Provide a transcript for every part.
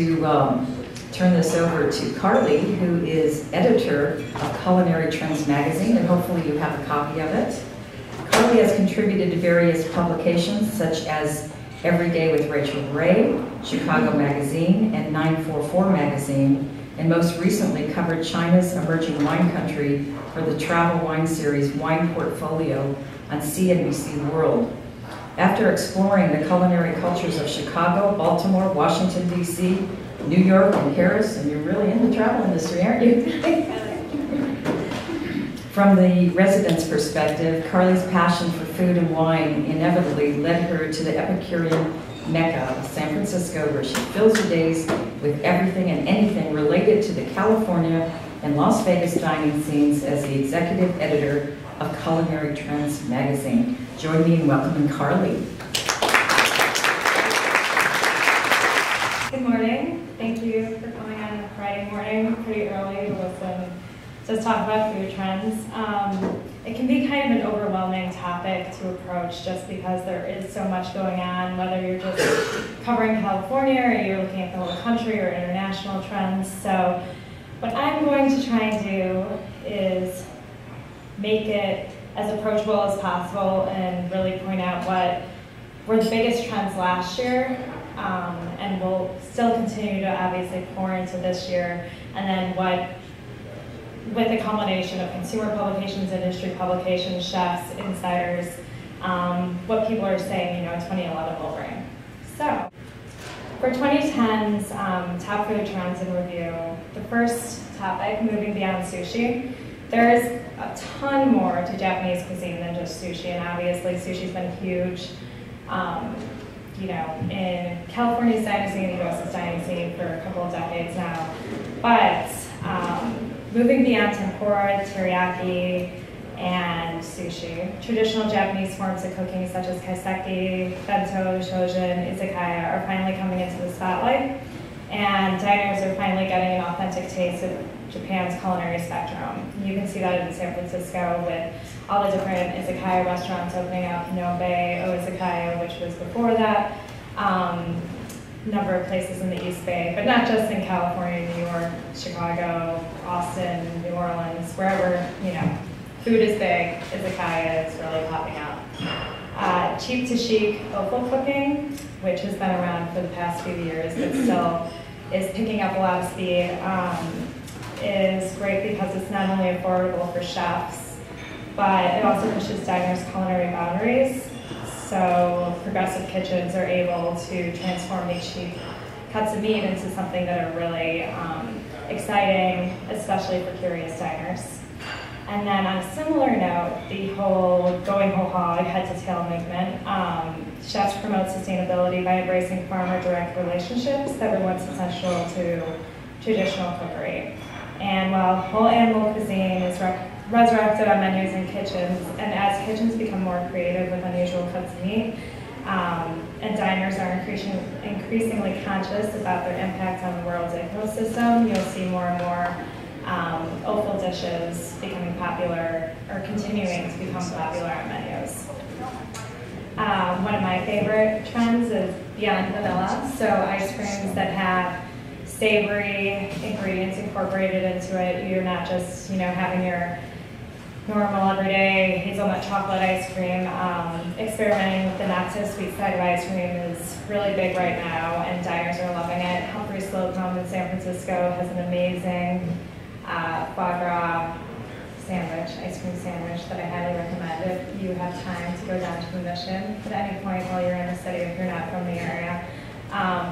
to turn this over to Carleigh, who is editor of Culinary Trends Magazine, and hopefully you have a copy of it. Carleigh has contributed to various publications such as Every Day with Rachel Ray, Chicago Magazine, and 944 Magazine, and most recently covered China's emerging wine country for the travel wine series Wine Portfolio on CNBC World. After exploring the culinary cultures of Chicago, Baltimore, Washington, D.C., New York, and Paris, and you're really in the travel industry, aren't you? From the resident's perspective, Carleigh's passion for food and wine inevitably led her to the Epicurean Mecca of San Francisco, where she fills her days with everything and anything related to the California and Las Vegas dining scenes as the executive editor of Culinary Trends Magazine. Join me in welcoming Carleigh. Good morning. Thank you for coming on a Friday morning, pretty early, to listen to us talk about food trends. It can be kind of an overwhelming topic to approach just because there is so much going on, whether you're just covering California or you're looking at the whole country or international trends. So what I'm going to try and do is make it as approachable as possible and really point out what were the biggest trends last year, and we'll still continue to obviously pour into this year, and then what, with a combination of consumer publications, industry publications, chefs, insiders, what people are saying, 2011 will bring. So, for 2010's top food trends in review, the first topic, moving beyond sushi. There is a ton more to Japanese cuisine than just sushi, and obviously sushi's been huge, in California's dining scene, the U.S.'s dining scene for a couple of decades now. But moving beyond tempura, teriyaki, and sushi, traditional Japanese forms of cooking such as kaiseki, bento, shojin, izakaya are finally coming into the spotlight, and diners are finally getting an authentic taste of Japan's culinary spectrum. You can see that in San Francisco with all the different izakaya restaurants opening up, Nobe, O-Izakaya, which was before that, number of places in the East Bay, but not just in California, New York, Chicago, Austin, New Orleans, wherever, food is big, izakaya is really popping up. Cheap to chic local cooking, which has been around for the past few years, but still is picking up a lot of speed, is great because it's not only affordable for chefs, but it also pushes diners' culinary boundaries. So progressive kitchens are able to transform these cheap cuts of meat into something that are really exciting, especially for curious diners. And then on a similar note, the whole going whole hog, head to tail movement, chefs promote sustainability by embracing farmer direct relationships that were once essential to traditional cookery. And while whole animal cuisine is resurrected on menus and kitchens, and as kitchens become more creative with unusual cuts of meat, and diners are increasingly conscious about their impact on the world's ecosystem, you'll see more and more offal dishes becoming popular, or continuing to become popular on menus. One of my favorite trends is beyond vanilla, so ice creams that have savory ingredients incorporated into it. You're not just, having your normal everyday hazelnut chocolate ice cream. Experimenting with the not so sweet side of ice cream is really big right now, and diners are loving it. Humphrey Slocum in San Francisco has an amazing foie gras sandwich, ice cream sandwich that I highly recommend if you have time to go down to the Mission at any point while you're in the city if you're not from the area.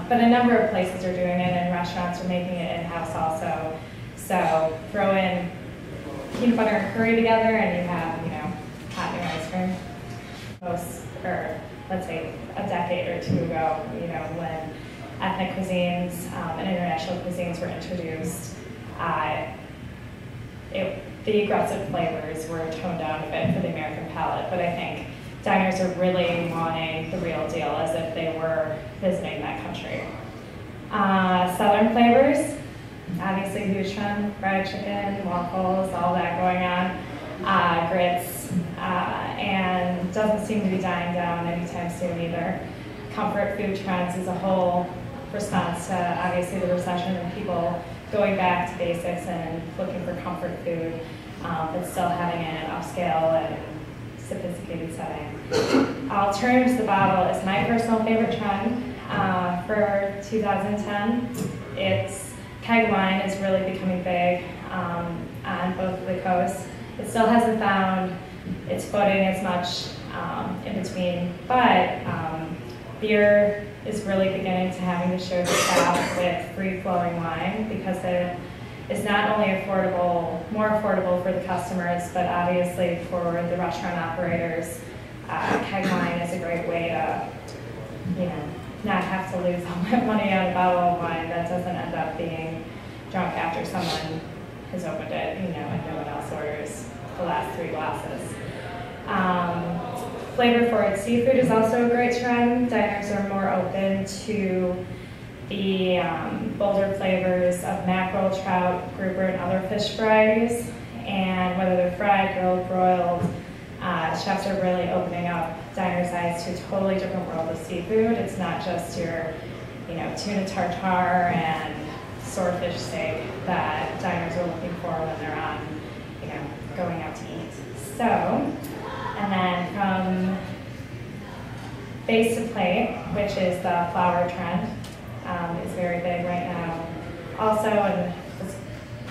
But a number of places are doing it, and restaurants are making it in-house also. So throw in peanut butter and curry together, and you have, hot new ice cream. Let's say a decade or two ago, when ethnic cuisines and international cuisines were introduced, the aggressive flavors were toned down a bit for the American palate, but I think diners are really wanting the real deal as if they were visiting that country. Southern flavors, obviously huge trend, fried chicken, waffles, all that going on, grits, and doesn't seem to be dying down anytime soon either. Comfort food trends as a whole response to obviously the recession and people going back to basics and looking for comfort food, but still having it in an upscale and sophisticated setting. Alternative to the bottle is my personal favorite trend for 2010. Its keg wine is really becoming big on both of the coasts. It still hasn't found its footing as much in between, but beer is really beginning to having to show the path with free-flowing wine because it is not only affordable, more affordable for the customers, but obviously for the restaurant operators, keg wine is a great way to, not have to lose all that money on a bottle of wine that doesn't end up being drunk after someone has opened it, and no one else orders the last 3 glasses. Flavor-forward seafood is also a great trend. Diners are more open to the bolder flavors of mackerel, trout, grouper, and other fish varieties. And whether they're fried, grilled, broiled, chefs are really opening up diners' eyes to a totally different world of seafood. It's not just your, tuna tartare and swordfish steak that diners are looking for when they're on, going out to eat. So, and then from base to plate, which is the flower trend, is very big right now. Also, and this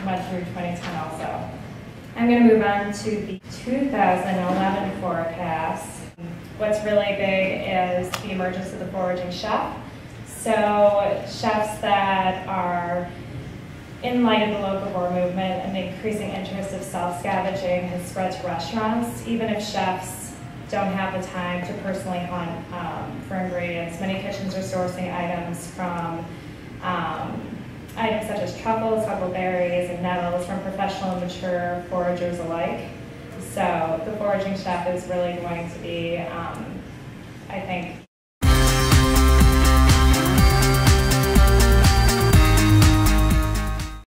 went through 2010 also. I'm going to move on to the 2011 forecast. What's really big is the emergence of the foraging chef. So chefs that are in light of the locavore movement and the increasing interest of self-scavenging has spread to restaurants. Even if chefs don't have the time to personally hunt for ingredients, many kitchens are sourcing items from items such as truffles, huckleberries, and nettles from professional and mature foragers alike. So the foraging chef is really going to be